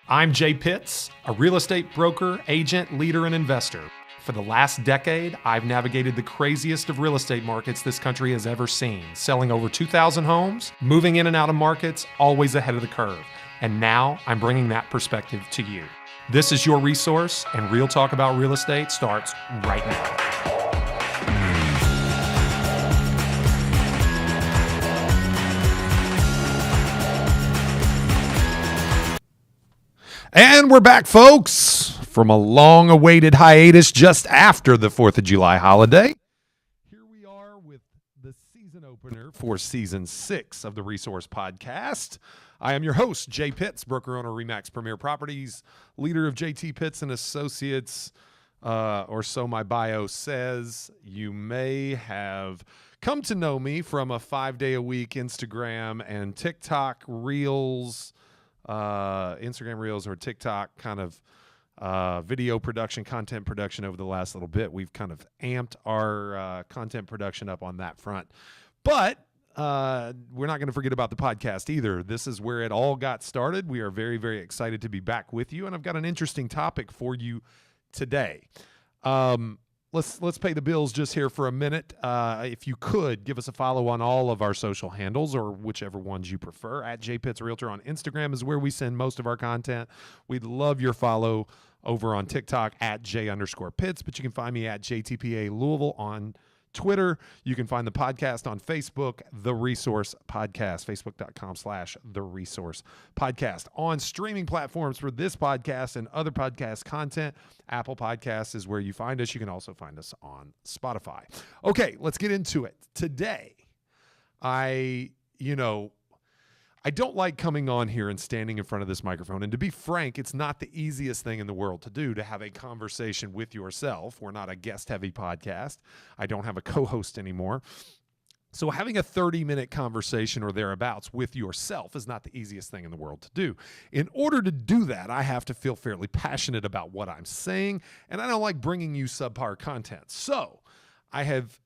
I'm Jay Pitts, a real estate broker, agent, leader, and investor. For the last decade, I've navigated the craziest of real estate markets this country has ever seen, selling over 2,000 homes, moving in and out of markets, always ahead of the curve. And now I'm bringing that perspective to you. This is your resource, and Real Talk About Real Estate starts right now. And we're back, folks, from a long-awaited hiatus just after the 4th of July holiday. Here we are with the season opener for Season 6 of the Resource Podcast. I am your host, Jay Pitts, broker-owner, RE/MAX Premier Properties, leader of JT Pitts and Associates, or so my bio says. You may have come to know me from a 5-day-a-week Instagram and TikTok Reels, Instagram Reels or TikTok kind of video production, content production over the last little bit. We've kind of amped our content production up on that front. But we're not going to forget about the podcast either. This is where it all got started. We are very, very excited to be back with you, and I've got an interesting topic for you today. Let's pay the bills just here for a minute. If you could, give us a follow on all of our social handles or whichever ones you prefer. At JPitts Realtor on Instagram is where we send most of our content. We'd love your follow over on TikTok at J_Pitts, but you can find me at JTPA Louisville on Twitter. You can find the podcast on Facebook, The Resource Podcast, facebook.com/The Resource Podcast. On streaming platforms for this podcast and other podcast content, Apple Podcasts is where you find us. You can also find us on Spotify. Okay, let's get into it. Today, I don't like coming on here and standing in front of this microphone. And to be frank, it's not the easiest thing in the world to do, to have a conversation with yourself. We're not a guest-heavy podcast. I don't have a co-host anymore. So having a 30-minute conversation or thereabouts with yourself is not the easiest thing in the world to do. In order to do that, I have to feel fairly passionate about what I'm saying, and I don't like bringing you subpar content. So I have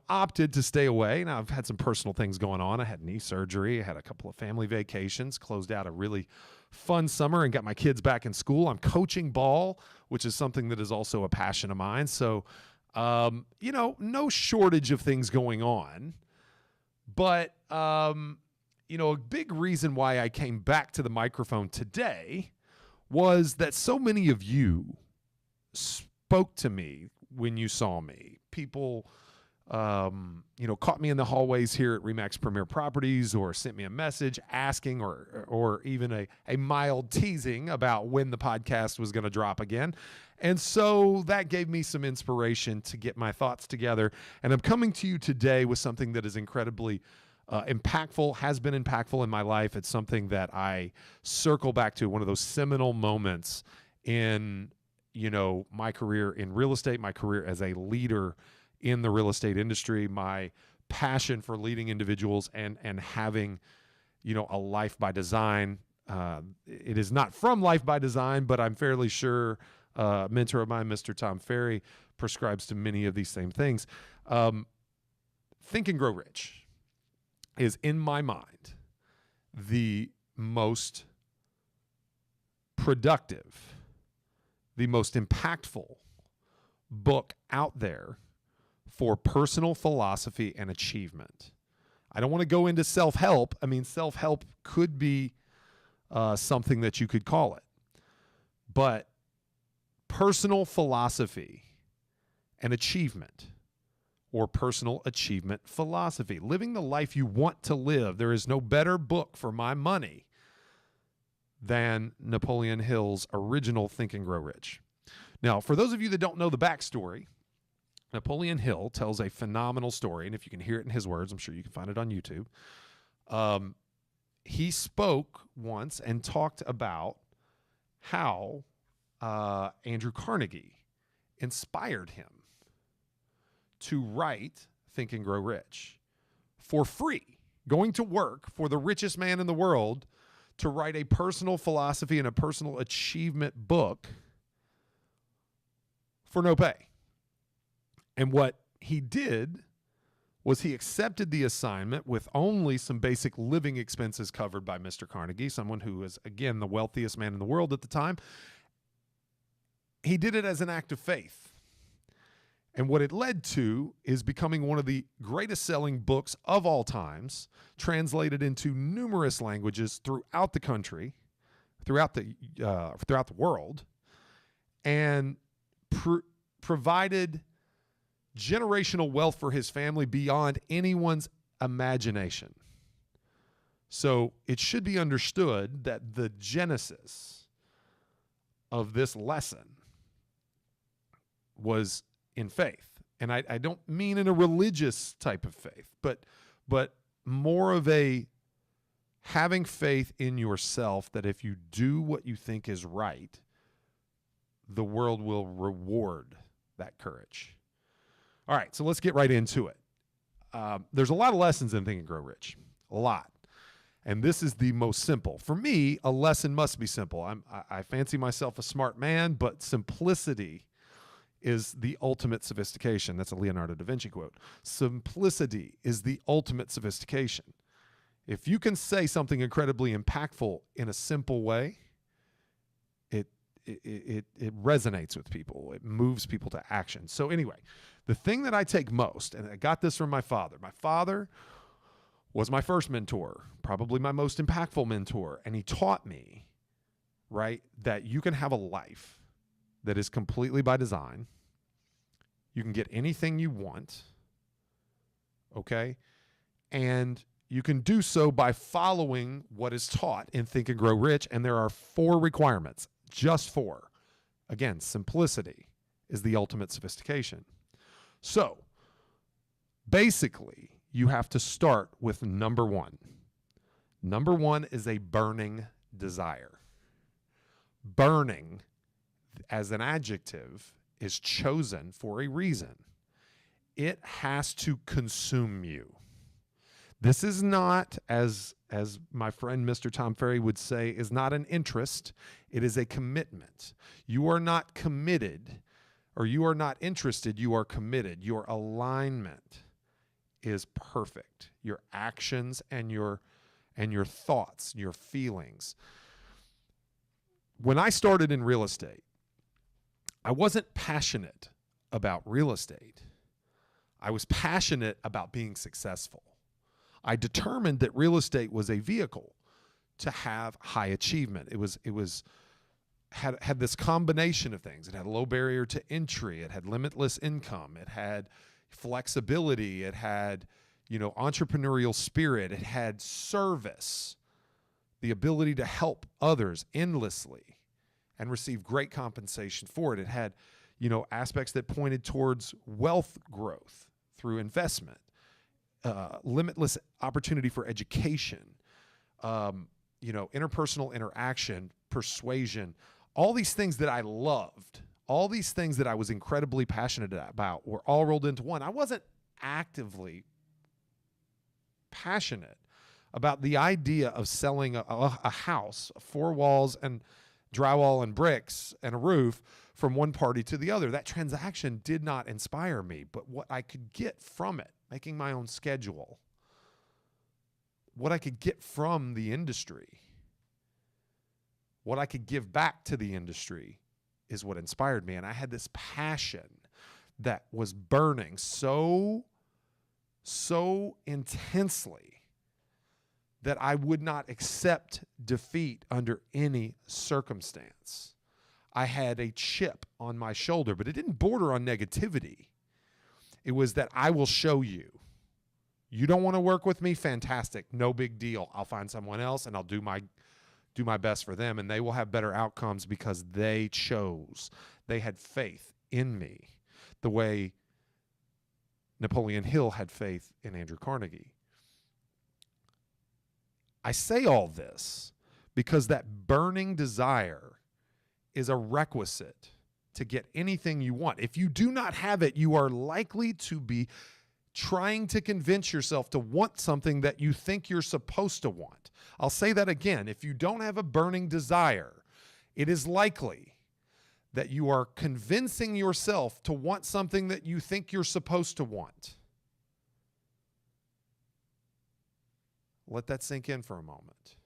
opted to stay away. Now, I've had some personal things going on. I had knee surgery. I had a couple of family vacations, closed out a really fun summer and got my kids back in school. I'm coaching ball, which is something that is also a passion of mine. So, no shortage of things going on. But, a big reason why I came back to the microphone today was that so many of you spoke to me when you saw me. People caught me in the hallways here at RE/MAX Premier Properties, or sent me a message asking or even a mild teasing about when the podcast was going to drop again. And so that gave me some inspiration to get my thoughts together. And I'm coming to you today with something that is incredibly impactful, has been impactful in my life. It's something that I circle back to, one of those seminal moments in, my career in real estate, my career as a leader in the real estate industry, my passion for leading individuals and having, a life by design. It is not from Life by Design, but I'm fairly sure a mentor of mine, Mr. Tom Ferry, prescribes to many of these same things. Think and Grow Rich is, in my mind, the most productive, the most impactful book out there for personal philosophy and achievement. I don't want to go into self-help. I mean, self-help could be something that you could call it. But personal philosophy and achievement, or personal achievement philosophy, living the life you want to live. There is no better book for my money than Napoleon Hill's original Think and Grow Rich. Now, for those of you that don't know the backstory, Napoleon Hill tells a phenomenal story, and if you can hear it in his words, I'm sure you can find it on YouTube. He spoke once and talked about how Andrew Carnegie inspired him to write Think and Grow Rich for free, going to work for the richest man in the world to write a personal philosophy and a personal achievement book for no pay. And what he did was he accepted the assignment with only some basic living expenses covered by Mr. Carnegie, someone who was, again, the wealthiest man in the world at the time. He did it as an act of faith. And what it led to is becoming one of the greatest selling books of all times, translated into numerous languages throughout the country, throughout the world, and provided generational wealth for his family beyond anyone's imagination. So it should be understood that the genesis of this lesson was in faith. And I don't mean in a religious type of faith, but more of a having faith in yourself that if you do what you think is right, the world will reward that courage. All right, so let's get right into it. There's a lot of lessons in Think and Grow Rich, a lot. And this is the most simple. For me, a lesson must be simple. I fancy myself a smart man, but simplicity is the ultimate sophistication. That's a Leonardo da Vinci quote. Simplicity is the ultimate sophistication. If you can say something incredibly impactful in a simple way, it resonates with people. It moves people to action. So anyway, the thing that I take most, and I got this from my father. My father was my first mentor, probably my most impactful mentor. And he taught me, right, that you can have a life that is completely by design. You can get anything you want, okay? And you can do so by following what is taught in Think and Grow Rich. And there are 4 requirements, just 4. Again, simplicity is the ultimate sophistication. So basically, you have to start with number 1. Number 1 is a burning desire. Burning as an adjective is chosen for a reason. It has to consume you. This is not, as my friend Mr. Tom Ferry would say, is not an interest. It is a commitment. You are not committed, or you are not interested, you are committed. Your alignment is perfect. Your actions and your thoughts, your feelings. When I started in real estate, I wasn't passionate about real estate. I was passionate about being successful. I determined that real estate was a vehicle to have high achievement. It had this combination of things. It had a low barrier to entry. It had limitless income. It had flexibility. It had, entrepreneurial spirit. It had service, the ability to help others endlessly and receive great compensation for it. It had, aspects that pointed towards wealth growth through investment, limitless opportunity for education, interpersonal interaction, persuasion, all these things that I loved, all these things that I was incredibly passionate about were all rolled into one. I wasn't actively passionate about the idea of selling a house, 4 walls and drywall and bricks and a roof from one party to the other. That transaction did not inspire me, but what I could get from it, making my own schedule, what I could get from the industry, what I could give back to the industry is what inspired me. And I had this passion that was burning so intensely that I would not accept defeat under any circumstance. I had a chip on my shoulder, but it didn't border on negativity. It was that I will show you. You don't want to work with me? Fantastic. No big deal. I'll find someone else and I'll do my best for them, and they will have better outcomes because they chose. They had faith in me the way Napoleon Hill had faith in Andrew Carnegie. I say all this because that burning desire is a requisite to get anything you want. If you do not have it, you are likely to be trying to convince yourself to want something that you think you're supposed to want. I'll say that again. If you don't have a burning desire, it is likely that you are convincing yourself to want something that you think you're supposed to want. Let that sink in for a moment.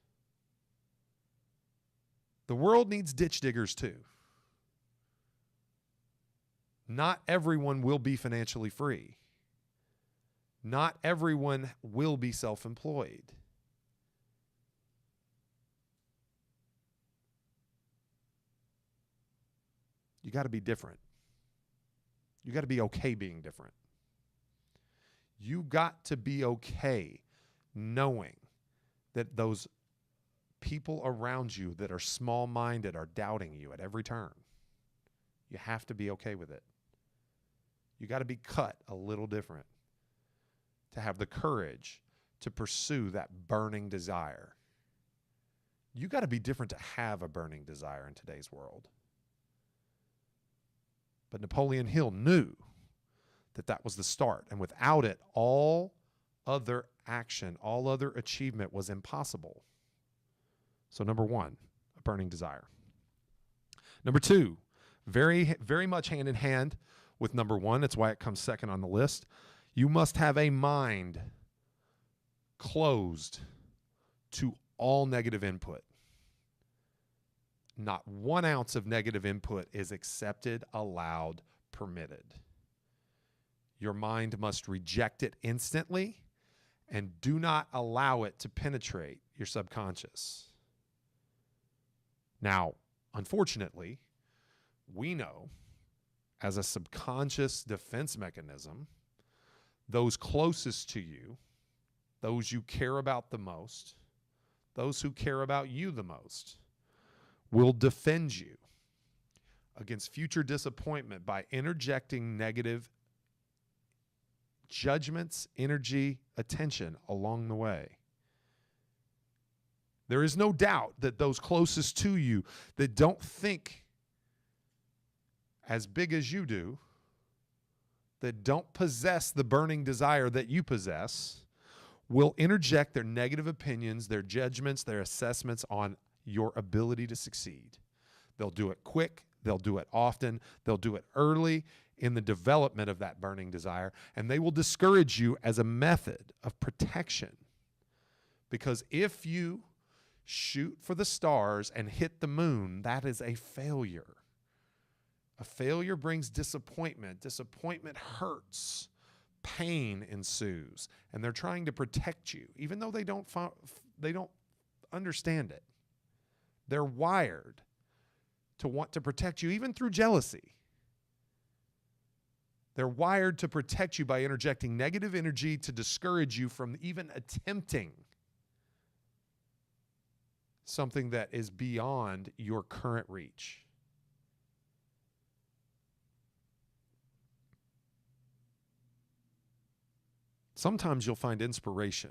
The world needs ditch diggers too. Not everyone will be financially free. Not everyone will be self-employed. You got to be different. You got to be okay being different. You got to be okay knowing that those people around you that are small-minded are doubting you at every turn. You have to be okay with it. You got to be cut a little different to have the courage to pursue that burning desire. You got to be different to have a burning desire in today's world. But Napoleon Hill knew that that was the start. And without it, all other action, all other achievement was impossible. So number one, a burning desire. Number two, very, very much hand in hand with number one. That's why it comes second on the list. You must have a mind closed to all negative input. Not 1 ounce of negative input is accepted, allowed, permitted. Your mind must reject it instantly and do not allow it to penetrate your subconscious. Now, unfortunately, we know as a subconscious defense mechanism, those closest to you, those you care about the most, those who care about you the most, will defend you against future disappointment by interjecting negative judgments, energy, attention along the way. There is no doubt that those closest to you that don't think as big as you do, that don't possess the burning desire that you possess, will interject their negative opinions, their judgments, their assessments on your ability to succeed. They'll do it quick. They'll do it often. They'll do it early in the development of that burning desire, and they will discourage you as a method of protection. Because if you shoot for the stars and hit the moon, that is a failure. A failure brings disappointment. Disappointment hurts. Pain ensues, and they're trying to protect you, even though they don't understand it. They're wired to want to protect you, even through jealousy. They're wired to protect you by interjecting negative energy to discourage you from even attempting something that is beyond your current reach. Sometimes you'll find inspiration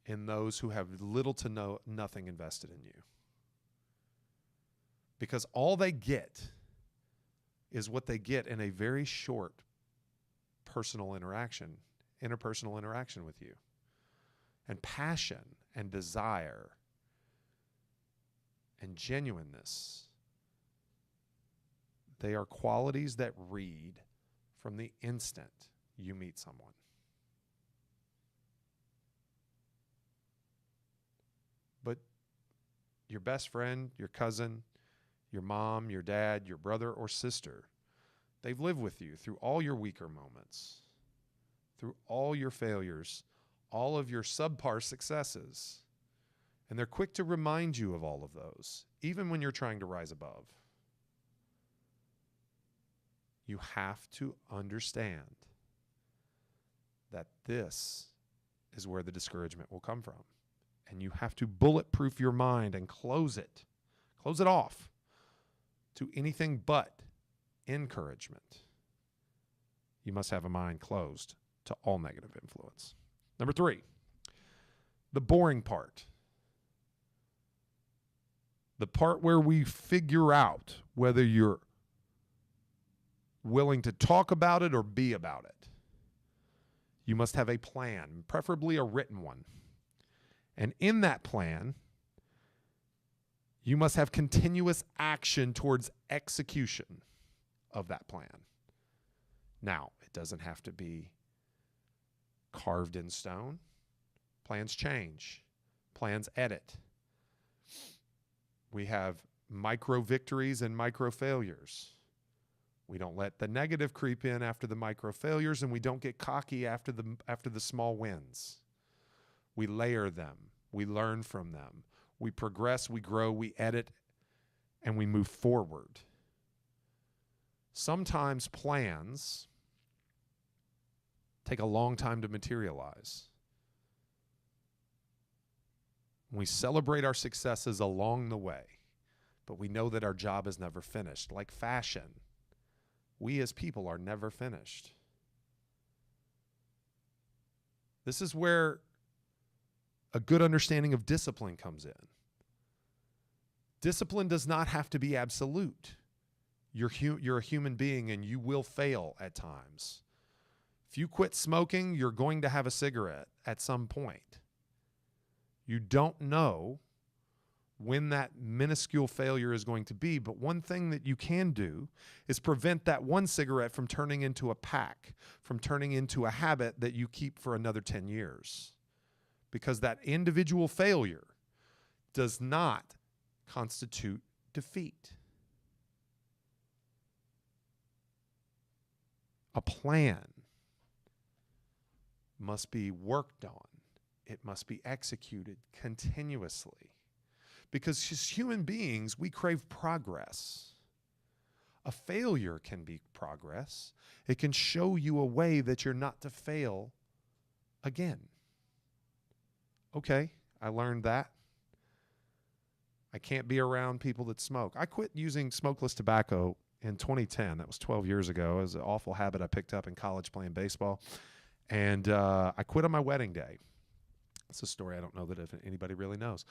in those who have little to nothing invested in you. Because all they get is what they get in a very short interpersonal interaction with you. And passion and desire and genuineness, they are qualities that read from the instant you meet someone. But your best friend, your cousin, your mom, your dad, your brother or sister, they've lived with you through all your weaker moments, through all your failures, all of your subpar successes. And they're quick to remind you of all of those, even when you're trying to rise above. You have to understand that this is where the discouragement will come from. And you have to bulletproof your mind and close it off to anything but encouragement. You must have a mind closed to all negative influence. Number 3, the boring part. The part where we figure out whether you're willing to talk about it or be about it. You must have a plan, preferably a written one. And in that plan, you must have continuous action towards execution of that plan. Now, it doesn't have to be carved in stone. Plans change. Plans edit. We have micro victories and micro failures. We don't let the negative creep in after the micro failures, and we don't get cocky after the small wins. We layer them. We learn from them. We progress, we grow, we edit, and we move forward. Sometimes plans take a long time to materialize. We celebrate our successes along the way, but we know that our job is never finished. Like fashion, we as people are never finished. This is where a good understanding of discipline comes in. Discipline does not have to be absolute. You're a human being and you will fail at times. If you quit smoking, you're going to have a cigarette at some point. You don't know when that minuscule failure is going to be, but one thing that you can do is prevent that one cigarette from turning into a pack, from turning into a habit that you keep for another 10 years. Because that individual failure does not constitute defeat. A plan must be worked on. It must be executed continuously. Because as human beings, we crave progress. A failure can be progress. It can show you a way that you're not to fail again. Okay, I learned that. I can't be around people that smoke. I quit using smokeless tobacco in 2010. That was 12 years ago. It was an awful habit I picked up in college playing baseball. And I quit on my wedding day. It's a story I don't know that if anybody really knows.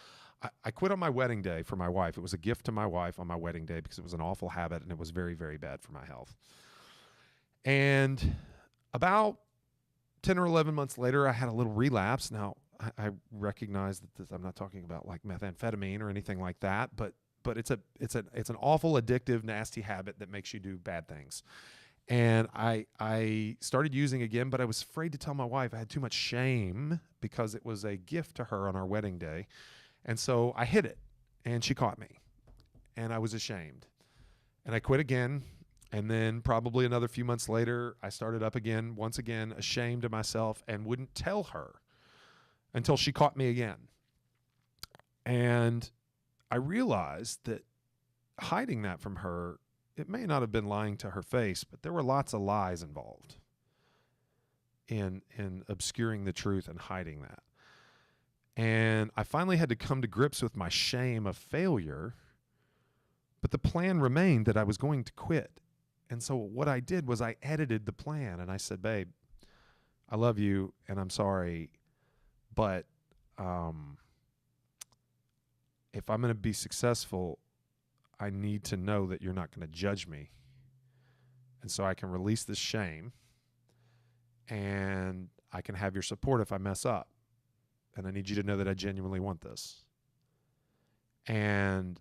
I quit on my wedding day for my wife. It was a gift to my wife on my wedding day because it was an awful habit and it was very, very bad for my health. And about 10 or 11 months later, I had a little relapse. Now, I recognize that I'm not talking about like methamphetamine or anything like that, but it's an awful, addictive, nasty habit that makes you do bad things. And I started using again, but I was afraid to tell my wife. I had too much shame because it was a gift to her on our wedding day. And so I hid it, and she caught me, and I was ashamed. And I quit again, and then probably another few months later, I started up again, once again, ashamed of myself, and wouldn't tell her until she caught me again. And I realized that hiding that from her, it may not have been lying to her face, but there were lots of lies involved in obscuring the truth and hiding that. And I finally had to come to grips with my shame of failure, but the plan remained that I was going to quit. And so what I did was I edited the plan, and I said, babe, I love you, and I'm sorry, but if I'm going to be successful, I need to know that you're not going to judge me. And so I can release this shame, and I can have your support if I mess up. And I need you to know that I genuinely want this. And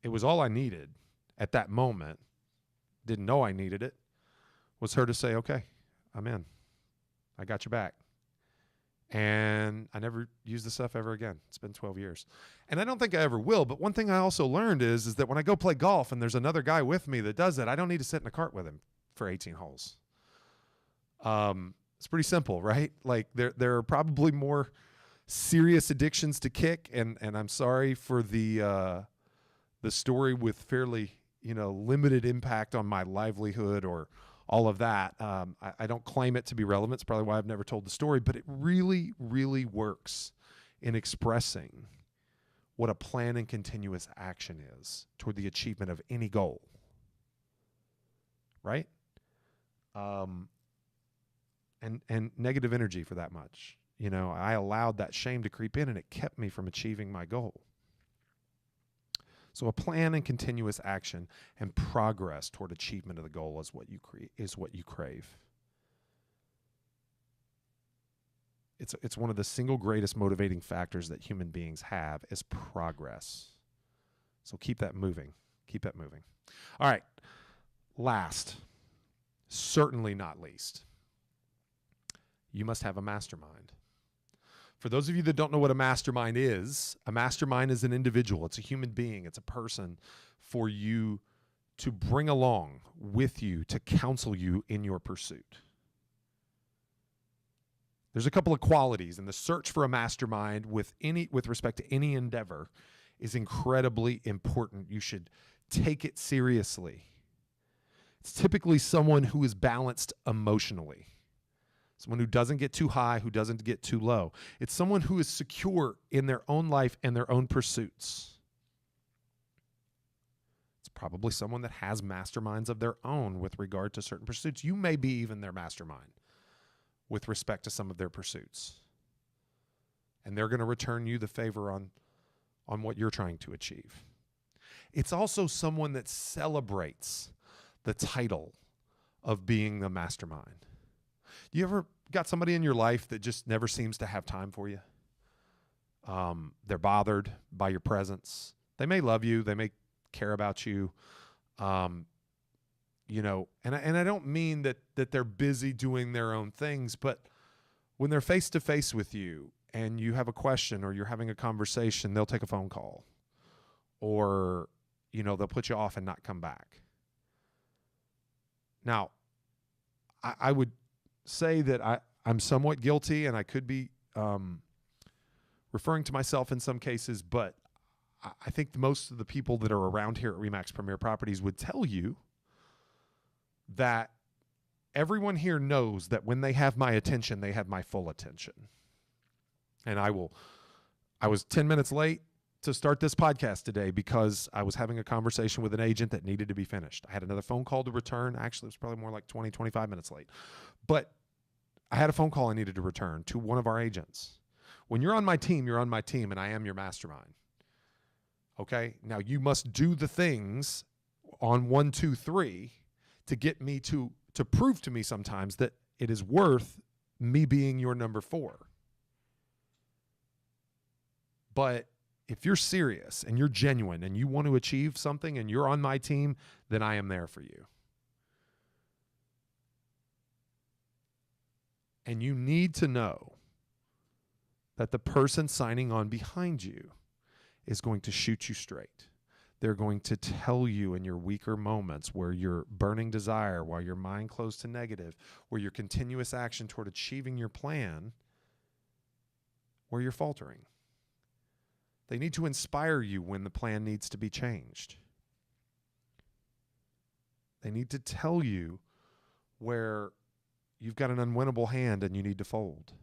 it was all I needed at that moment. Didn't know I needed it. Was her to say, okay, I'm in. I got your back. And I never used the stuff ever again. It's been 12 years. And I don't think I ever will. But one thing I also learned is that when I go play golf and there's another guy with me that does that, I don't need to sit in a cart with him for 18 holes. It's pretty simple, right? Like there are probably more serious addictions to kick. And I'm sorry for the story with fairly, limited impact on my livelihood or all of that. I don't claim it to be relevant. It's probably why I've never told the story, but it really, really works in expressing what a plan and continuous action is toward the achievement of any goal. Right? And negative energy for that much. I allowed that shame to creep in and it kept me from achieving my goal. So a plan and continuous action and progress toward achievement of the goal is what you crave. It's one of the single greatest motivating factors that human beings have is progress. So keep that moving. Keep that moving. All right. Last, certainly not least, you must have a mastermind. For those of you that don't know what a mastermind is an individual. It's a human being. It's a person for you to bring along with you to counsel you in your pursuit. There's a couple of qualities, and the search for a mastermind with respect to any endeavor is incredibly important. You should take it seriously. It's typically someone who is balanced emotionally. Someone who doesn't get too high, who doesn't get too low. It's someone who is secure in their own life and their own pursuits. It's probably someone that has masterminds of their own with regard to certain pursuits. You may be even their mastermind with respect to some of their pursuits. And they're going to return you the favor on what you're trying to achieve. It's also someone that celebrates the title of being the mastermind. You ever got somebody in your life that just never seems to have time for you? They're bothered by your presence. They may love you. They may care about you. And I don't mean that they're busy doing their own things, but when they're face to face with you and you have a question or you're having a conversation, they'll take a phone call or, they'll put you off and not come back. Now, I would say that I'm somewhat guilty, and I could be referring to myself in some cases, but I think most of the people that are around here at RE/MAX Premier Properties would tell you that everyone here knows that when they have my attention, they have my full attention. And I was 10 minutes late to start this podcast today because I was having a conversation with an agent that needed to be finished. I had another phone call to return. Actually, it was probably more like 20, 25 minutes late. But I had a phone call I needed to return to one of our agents. When you're on my team, you're on my team, and I am your mastermind. Okay? Now, you must do the things on 1, 2, 3 to get me to prove to me sometimes that it is worth me being your number 4. But if you're serious and you're genuine and you want to achieve something and you're on my team, then I am there for you. And you need to know that the person signing on behind you is going to shoot you straight. They're going to tell you in your weaker moments where your burning desire, while your mind closed to negative, where your continuous action toward achieving your plan, where you're faltering. They need to inspire you when the plan needs to be changed. They need to tell you where you've got an unwinnable hand and you need to fold.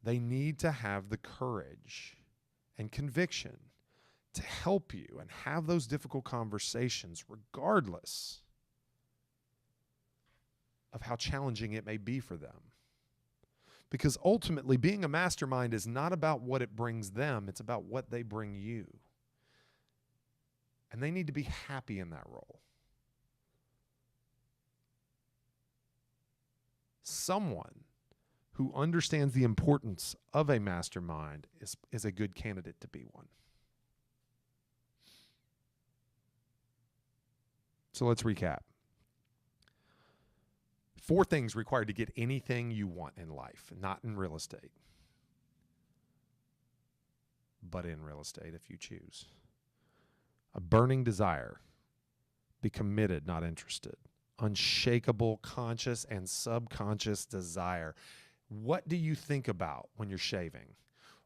They need to have the courage and conviction to help you and have those difficult conversations regardless of how challenging it may be for them. Because ultimately, being a mastermind is not about what it brings them, it's about what they bring you. And they need to be happy in that role. Someone who understands the importance of a mastermind is a good candidate to be one. So let's recap. 4 things required to get anything you want in life, not in real estate, but in real estate if you choose. A burning desire, be committed, not interested. Unshakable, conscious and subconscious desire. What do you think about when you're shaving?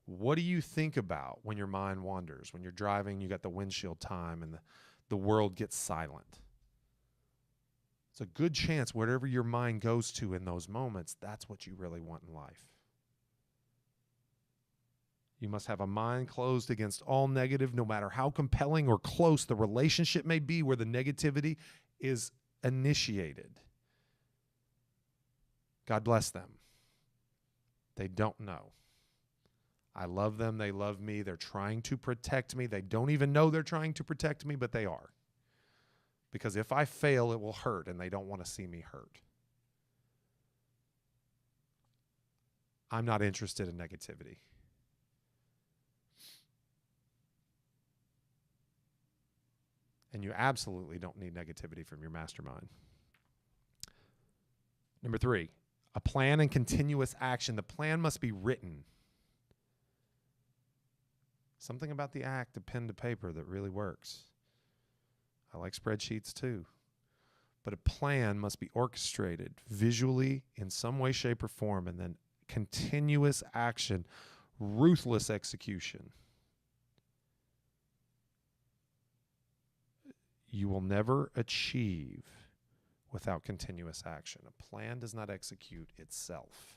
What do you think about when your mind wanders? When you're driving, you got the windshield time and the world gets silent. It's a good chance whatever your mind goes to in those moments, that's what you really want in life. You must have a mind closed against all negative, no matter how compelling or close the relationship may be where the negativity is initiated. God bless them. They don't know. I love them. They love me. They're trying to protect me. They don't even know they're trying to protect me, but they are. Because if I fail, it will hurt, and they don't want to see me hurt. I'm not interested in negativity. And you absolutely don't need negativity from your mastermind. Number 3, A plan and continuous action. The plan must be written. Something about the act of pen to paper that really works. I like spreadsheets too. But a plan must be orchestrated visually in some way, shape, or form, and then continuous action, ruthless execution. You will never achieve without continuous action. A plan does not execute itself.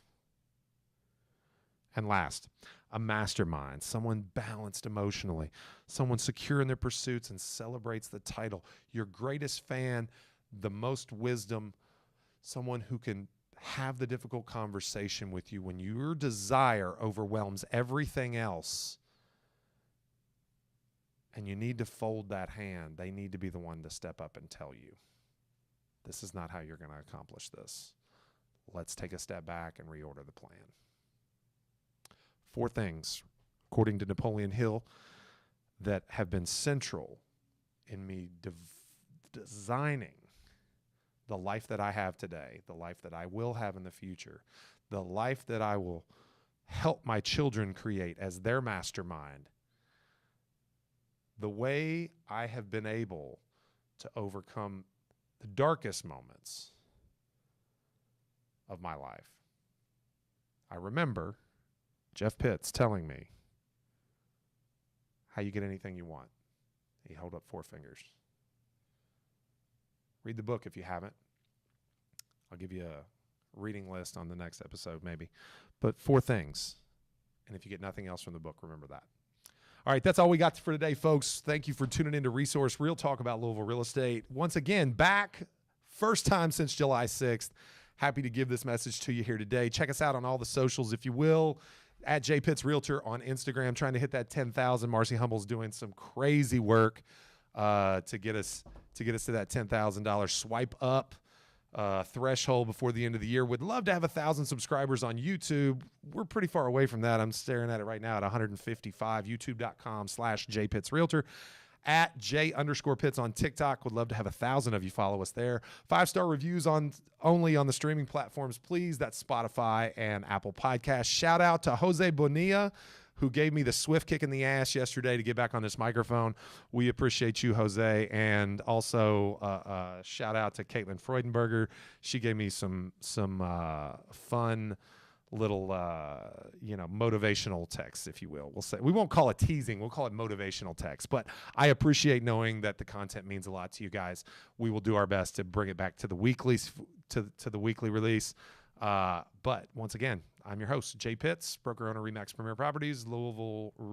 And last, a mastermind, someone balanced emotionally, someone secure in their pursuits and celebrates the title. Your greatest fan, the most wisdom, someone who can have the difficult conversation with you when your desire overwhelms everything else and you need to fold that hand. They need to be the one to step up and tell you, this is not how you're going to accomplish this. Let's take a step back and reorder the plan. 4 things, according to Napoleon Hill, that have been central in me designing the life that I have today, the life that I will have in the future, the life that I will help my children create as their mastermind. The way I have been able to overcome the darkest moments of my life. I remember Jeff Pitts telling me how you get anything you want. He held up 4 fingers. Read the book if you haven't. I'll give you a reading list on the next episode maybe. But 4 things. And if you get nothing else from the book, remember that. All right, that's all we got for today, folks. Thank you for tuning into Resource Real Talk about Louisville real estate. Once again, back, first time since July 6th. Happy to give this message to you here today. Check us out on all the socials, if you will. At J Pitts Realtor on Instagram, trying to hit that 10,000. Marcy Humble's doing some crazy work to get us to that $10,000 swipe up threshold before the end of the year. Would love to have 1,000 subscribers on YouTube. We're pretty far away from that. I'm staring at it right now at 155. YouTube.com/JPittsRealtor. At J_Pitts on TikTok. Would love to have 1,000 of you follow us there. 5-star reviews only on the streaming platforms, please. That's Spotify and Apple Podcasts. Shout out to Jose Bonilla, who gave me the swift kick in the ass yesterday to get back on this microphone. We appreciate you, Jose. And also shout out to Caitlin Freudenberger. She gave me some fun little motivational text, if you will. We won't call it teasing, we'll call it motivational text. But I appreciate knowing that the content means a lot to you guys. We will do our best to bring it back to the weeklies, to the weekly release. But once again, I'm your host, Jay Pitts, broker owner, Remax Premier Properties, Louisville Real